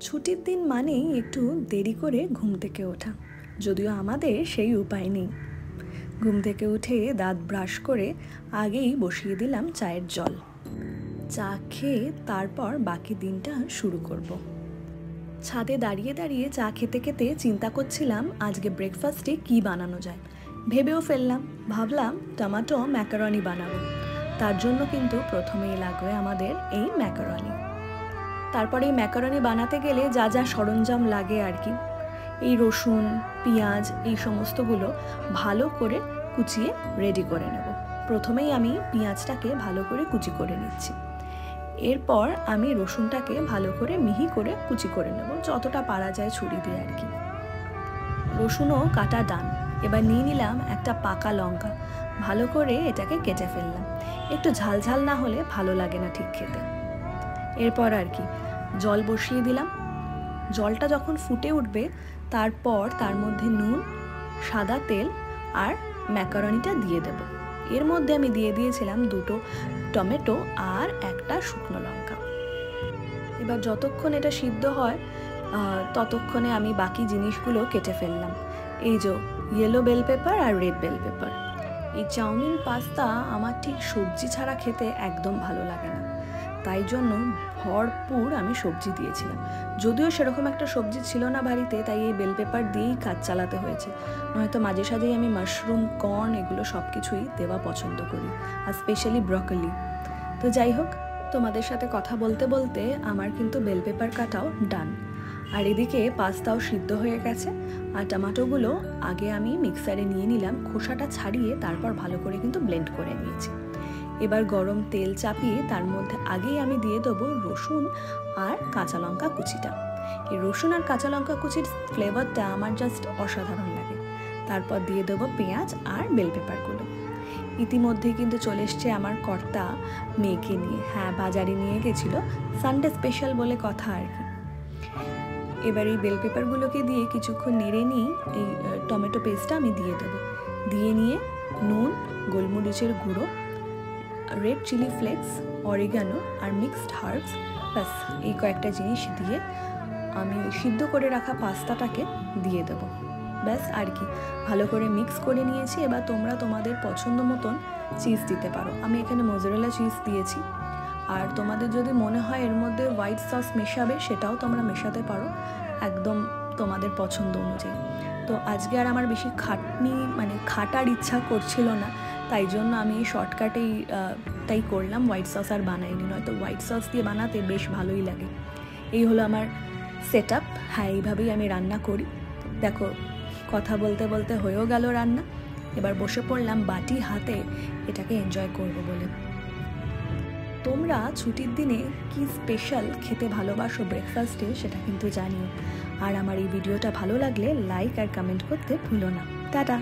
ছুটির দিন মানেই একটু দেরি করে ঘুম থেকে ওঠা, যদিও আমাদের সেই উপায় নেই। ঘুম থেকে উঠে দাঁত ব্রাশ করে আগেই বসিয়ে দিলাম চায়ের জল। চা খেয়ে তারপর বাকি দিনটা শুরু করব। ছাদে দাঁড়িয়ে দাঁড়িয়ে চা খেতে খেতে চিন্তা করছিলাম আজকে ব্রেকফাস্টে কি বানানো যায়। ভেবেও ফেললাম, ভাবলাম টমেটো ম্যাকারনি বানাবো। তার জন্য কিন্তু প্রথমেই লাগবে আমাদের এই ম্যাকারনি। তারপরে এই ম্যাকারনি বানাতে গেলে যা যা সরঞ্জাম লাগে আর কি, এই রসুন, পেঁয়াজ, এই সমস্তগুলো ভালো করে কুচিয়ে রেডি করে নেব। প্রথমেই আমি পেঁয়াজটাকে ভালো করে কুচি করে নিচ্ছি। এরপর আমি রসুনটাকে ভালো করে মিহি করে কুচি করে নেব, যতটা পারা যায় ছুরি দিয়ে আর কি। রসুনও কাটা ডান। এবার নিয়ে নিলাম একটা পাকা লঙ্কা, ভালো করে এটাকে কেটে ফেললাম। একটু ঝাল ঝাল না হলে ভালো লাগে না ঠিক খেতে। এরপর আর কি জল বসিয়ে দিলাম। জলটা যখন ফুটে উঠবে তারপর তার মধ্যে নুন, সাদা তেল আর ম্যাকারনিটা দিয়ে দেব। এর মধ্যে আমি দিয়ে দিয়েছিলাম 2টো টমেটো আর একটা শুকনো লঙ্কা। এবার যতক্ষণ এটা সিদ্ধ হয় ততক্ষণে আমি বাকি জিনিসগুলো কেটে ফেললাম। এই যে ইয়েলো বেল পেপার আর রেড বেল পেপার। এই চাউমিন পাস্তা আমার ঠিক সবজি ছাড়া খেতে একদম ভালো লাগে না, তাই জন্য ভরপুর আমি সবজি দিয়েছিলাম। যদিও সেরকম একটা সবজি ছিল না বাড়িতে, তাই এই বেল পেপার দিয়েই কাজ চালাতে হয়েছে। নয়তো মাঝে সাঝেই আমি মাশরুম, কর্ন এগুলো সব কিছুই দেওয়া পছন্দ করি, আর স্পেশালি ব্রকলি। তো যাই হোক, তোমাদের সাথে কথা বলতে বলতে আমার কিন্তু বেল পেপার কাটাও ডান। আর এদিকে পাস্তাও সিদ্ধ হয়ে গেছে। আর টমেটোগুলো আগে আমি মিক্সারে নিয়ে নিলাম, খোসাটা ছাড়িয়ে তারপর ভালো করে কিন্তু ব্লেন্ড করে নিয়েছি। এবার গরম তেল চাপিয়ে তার মধ্যে আগেই আমি দিয়ে দেবো রসুন আর কাঁচা লঙ্কা কুচিটা। এই রসুন আর কাঁচা লঙ্কা কুচির ফ্লেভারটা আমার জাস্ট অসাধারণ লাগে। তারপর দিয়ে দেবো পেঁয়াজ আর বেল পেপারগুলো। ইতিমধ্যে কিন্তু চলে এসছে আমার কর্তা মেয়েকে নিয়ে। হ্যাঁ, বাজারে নিয়ে গেছিলো, সানডে স্পেশাল বলে কথা আর কি। এবার এই বেল পেপারগুলোকে দিয়ে কিছুক্ষণ নেড়ে নিই এই টমেটো পেস্টটা আমি দিয়ে দেবো। দিয়ে নিয়ে নুন, গোলমরিচের গুঁড়ো, রেড চিলি ফ্লেক্স, অরিগানো আর মিক্সড হার্বস, ব্যাস এই কয়েকটা জিনিস দিয়ে আমি সিদ্ধ করে রাখা পাস্তাটাকে দিয়ে দেবো। ব্যাস আর কি, ভালো করে মিক্স করে নিয়েছি। এবার তোমরা তোমাদের পছন্দ মতন চিজ দিতে পারো। আমি এখানে মোজারেলা চিজ দিয়েছি, আর তোমাদের যদি মনে হয় এর মধ্যে হোয়াইট সস মেশাবে সেটাও তোমরা মেশাতে পারো, একদম তোমাদের পছন্দ অনুযায়ী। তো আজকে আর আমার বেশি খাটার ইচ্ছা করছিল না, তাই জন্য আমি শর্টকাটেই তাই করলাম, হোয়াইট সস আর বানাইনি। নয়তো হোয়াইট সস দিয়ে বানাতে বেশ ভালোই লাগে। এই হলো আমার সেট আপ। হ্যাঁ, এইভাবেই আমি রান্না করি। দেখো, কথা বলতে বলতে হয়েও গেল রান্না। এবার বসে পড়লাম বাটি হাতে এটাকে এনজয় করব বলে। তোমরা ছুটির দিনে কি স্পেশাল খেতে ভালোবাসো ব্রেকফাস্টে সেটা কিন্তু জানিও। আর আমার এই ভিডিওটা ভালো লাগলে লাইক আর কমেন্ট করতে ভুলো না। টাটা।